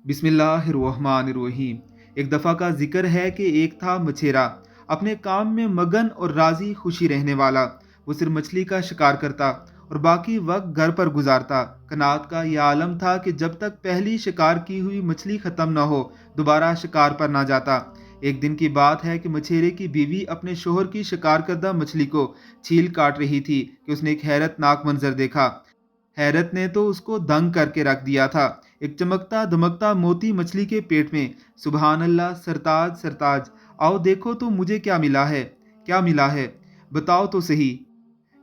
बिस्मिल्लाहिर्रहमानिर्रहीम। एक दफ़ा का जिक्र है कि एक था मछेरा, अपने काम में मगन और राजी खुशी रहने वाला। वो सिर्फ मछली का शिकार करता और बाकी वक्त घर पर गुजारता। कनात का यह आलम था कि जब तक पहली शिकार की हुई मछली ख़त्म न हो, दोबारा शिकार पर ना जाता। एक दिन की बात है कि मछेरे की बीवी अपने शोहर की शिकार करदा मछली को छील काट रही थी कि उसने एक हैरतनाक मंजर देखा। हैरत ने तो उसको दंग करके रख दिया था। एक चमकता दमकता मोती मछली के पेट में। सुबहान अल्लाह, सरताज सरताज, आओ देखो तो मुझे क्या मिला है। क्या मिला है, बताओ तो सही।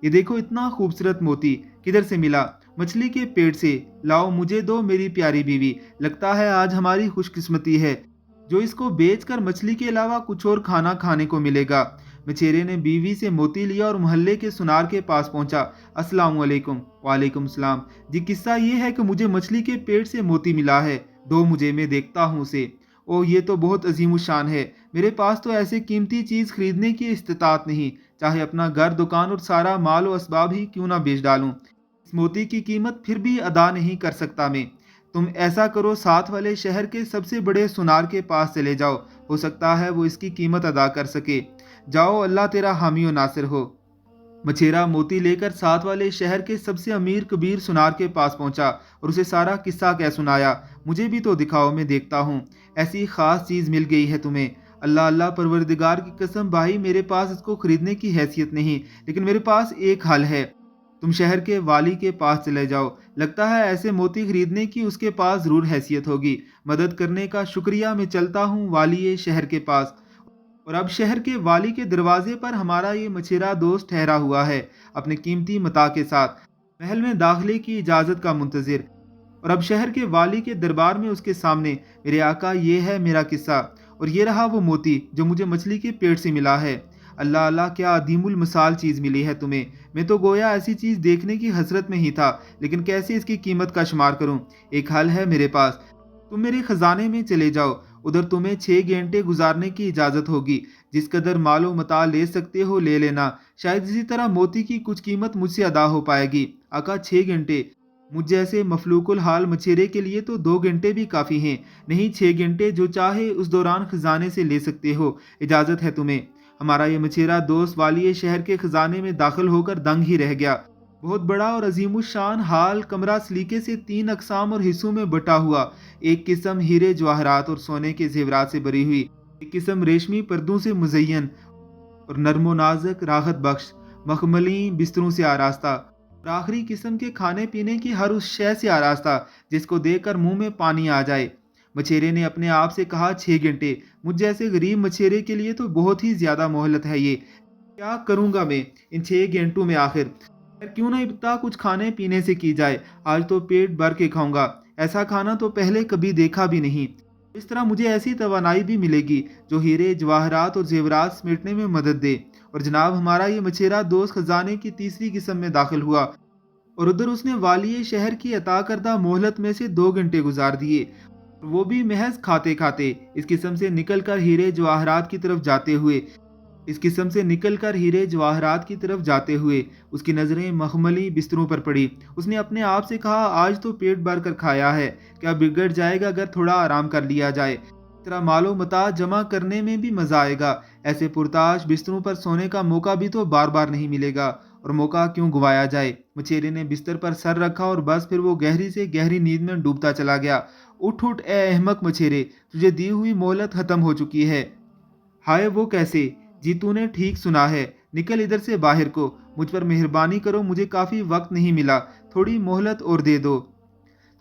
ये देखो, इतना खूबसूरत मोती किधर से मिला? मछली के पेट से। लाओ मुझे दो मेरी प्यारी बीवी, लगता है आज हमारी खुशकिस्मती है जो इसको बेचकर मछली के अलावा कुछ और खाना खाने को मिलेगा। मछेरे ने बीवी से मोती लिया और मोहल्ले के सुनार के पास पहुंचा। अस्सलाम वालेकुम। वालेकुम सलाम। जी, किस्सा ये है कि मुझे मछली के पेट से मोती मिला है, दो मुझे, मैं देखता हूँ उसे। ओ, ये तो बहुत अजीम शान है। मेरे पास तो ऐसे कीमती चीज़ खरीदने की इस्तिताअत नहीं, चाहे अपना घर दुकान और सारा माल व असबाब ही क्यों ना बेच डालूं, इस मोती की कीमत फिर भी अदा नहीं कर सकता मैं। तुम ऐसा करो, साथ वाले शहर के सबसे बड़े सुनार के पास चले जाओ, हो सकता है वो इसकी कीमत अदा कर सके। जाओ, अल्लाह तेरा हामी और नासिर हो। मछेरा मोती लेकर साथ वाले शहर के सबसे अमीर कबीर सुनार के पास पहुंचा और उसे सारा किस्सा कह सुनाया। मुझे भी तो दिखाओ, मैं देखता हूँ। ऐसी खास चीज़ मिल गई है तुम्हें? अल्लाह अल्लाह, परवरदिगार की कसम भाई, मेरे पास इसको खरीदने की हैसियत नहीं, लेकिन मेरे पास एक हल है। तुम शहर के वाली के पास चले जाओ, लगता है ऐसे मोती खरीदने की उसके पास ज़रूर हैसियत होगी। मदद करने का शुक्रिया, मैं चलता हूँ वाली शहर के पास। और अब शहर के वाली के दरवाजे पर हमारा ये मछेरा दोस्त ठहरा हुआ है, अपने कीमती मता के साथ, महल में दाखिले की इजाज़त का मुंतज़िर। और अब शहर के वाली के दरबार में उसके सामने, मेरे आका, ये है मेरा किस्सा, और ये रहा वो मोती जो मुझे मछली के पेट से मिला है। अल्लाह अल्लाह, क्या अदीमुल मिसाल चीज़ मिली है तुम्हें। मैं तो गोया ऐसी चीज़ देखने की हसरत में ही था, लेकिन कैसे इसकी कीमत का शुमार करूं। एक हल है मेरे पास। तुम मेरे खजाने में चले जाओ, उधर तुम्हें 6 घंटे गुजारने की इजाज़त होगी। जिस कदर मालो मता ले सकते हो ले लेना, शायद इसी तरह मोती की कुछ कीमत मुझसे अदा हो पाएगी। आका, 6 घंटे? मुझ जैसे मफलूकुल हाल मछेरे के लिए तो 2 घंटे भी काफ़ी हैं। नहीं, 6 घंटे, जो चाहे उस दौरान खजाने से ले सकते हो, इजाज़त है तुम्हें। हमारा ये मछेरा दोस्त वाली शहर के खजाने में दाखिल होकर दंग ही रह गया। बहुत बड़ा और अजीमुशान हाल कमरा सलीके से 3 अक़साम और हिस्सों में बटा हुआ। एक किस्म हीरे जवाहरात और सोने के जेवरात से भरी हुई, एक किस्म रेशमी पर्दों से मुज़य्यन और नर्मो नाजुक राहत बख्श मखमली बिस्तरों से आरास्ता, और आखिरी किस्म के खाने पीने की हर उस शय से आरास्ता जिसको देखकर मुंह में पानी आ जाए। मछेरे ने अपने आप से कहा, 6 घंटे? मुझ जैसे गरीब मछेरे के लिए तो बहुत ही ज्यादा मोहलत है ये। क्या करूंगा मैं इन 6 घंटों में आखिर? क्यों ना इब्ता कुछ खाने पीने से की जाए। आज तो पेट भर के खाऊंगा, ऐसा खाना तो पहले कभी देखा भी नहीं। इस तरह मुझे ऐसी तवानाई भी मिलेगी जो हीरे जवाहरात और जेवरात समेटने में मदद दे। और जनाब, हमारा ये मछेरा दोस्त खजाने की तीसरी किस्म में दाखिल हुआ, और उधर उसने वाली शहर की अता करदा मोहलत में से 2 घंटे गुजार दिए, वो भी महज खाते खाते। इस किस्म से निकलकर हीरे जवाहरात की तरफ जाते हुए उसकी नज़रें मखमली बिस्तरों पर पड़ी। उसने अपने आप से कहा, आज तो पेट भर कर खाया है, क्या बिगड़ जाएगा अगर थोड़ा आराम कर लिया जाए। तेरा मालो मता जमा करने में भी मज़ा आएगा। ऐसे पुरताश बिस्तरों पर सोने का मौका भी तो बार बार नहीं मिलेगा, और मौका क्यों गवाया जाए। मछेरे ने बिस्तर पर सर रखा और बस फिर वो गहरी से गहरी नींद में डूबता चला गया। उठ उठ ए अहमक मछेरे, तुझे दी हुई मोहलत खत्म हो चुकी है। हाय, वो कैसे? जी, तूने ठीक सुना है, निकल इधर से बाहर को। मुझ पर मेहरबानी करो, मुझे काफ़ी वक्त नहीं मिला, थोड़ी मोहलत और दे दो।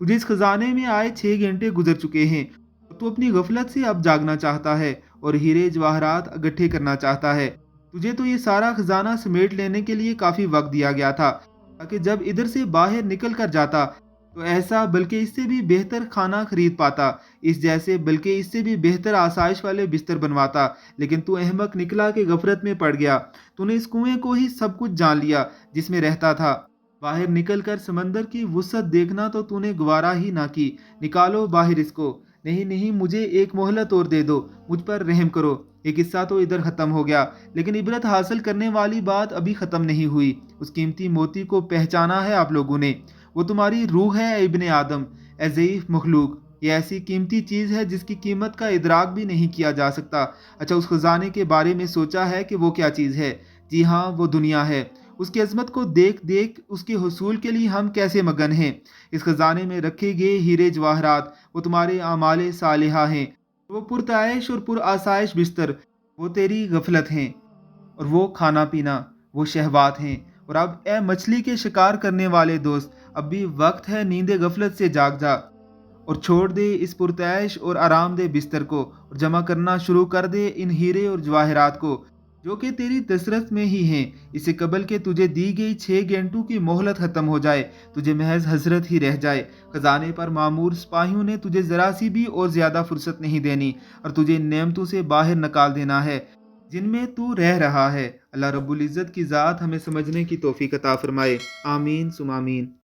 तुझे इस खजाने में आए 6 घंटे गुजर चुके हैं। तू अपनी गफलत से अब जागना चाहता है और हीरे जवाहरात इकट्ठे करना चाहता है। तुझे तो ये सारा खजाना समेट लेने के लिए काफ़ी वक्त दिया गया था, ताकि जब इधर से बाहर निकल कर जाता तो ऐसा, बल्कि इससे भी बेहतर खाना खरीद पाता, इस जैसे बल्कि इससे भी बेहतर आसाइश वाले बिस्तर बनवाता। लेकिन तू अहमक निकला कि गफलत में पड़ गया। तूने इस कुएं को ही सब कुछ जान लिया जिसमें रहता था। बाहर निकल कर समंदर की वुसअत देखना तो तूने गवारा ही ना की। निकालो बाहर इसको। नहीं नहीं, मुझे एक मोहलत और दे दो, मुझ पर रहम करो। ये किस्सा तो इधर ख़त्म हो गया, लेकिन इबरत हासिल करने वाली बात अभी ख़त्म नहीं हुई। उस कीमती मोती को पहचाना है आप लोगों ने? वो तुम्हारी रूह है इब्ने आदम, ए ज़ईफ़ मखलूक। یہ ایسی قیمتی چیز ہے جس کی قیمت کا ادراک بھی نہیں کیا جا سکتا۔ اچھا، اس خزانے کے بارے میں سوچا ہے کہ وہ کیا چیز ہے؟ جی ہاں، وہ دنیا ہے۔ اس کی عظمت کو دیکھ دیکھ اس کے حصول کے لیے ہم کیسے مگن ہیں۔ اس خزانے میں رکھے گئے ہیرے جواہرات وہ تمہارے اعمال صالحہ ہیں، وہ پرتعیش اور پر آسائش بستر وہ تیری غفلت ہیں، اور وہ کھانا پینا وہ شہوات ہیں۔ اور اب اے مچھلی کے شکار کرنے والے دوست، اب بھی وقت ہے نیند غفلت سے جاگ جا اور چھوڑ دے اس پرتعیش اور آرام دہ بستر کو، اور جمع کرنا شروع کر دے ان ہیرے اور جواہرات کو جو کہ تیری دسترس میں ہی ہیں، اس سے قبل کہ تجھے دی گئی 6 گھنٹوں کی مہلت ختم ہو جائے، تجھے محض حسرت ہی رہ جائے۔ خزانے پر معمور سپاہیوں نے تجھے ذرا سی بھی اور زیادہ فرصت نہیں دینی، اور تجھے نعمتوں سے باہر نکال دینا ہے جن میں تو رہ رہا ہے۔ اللہ رب العزت کی ذات ہمیں سمجھنے کی توفیق عطا فرمائے۔ آمین ثم آمین۔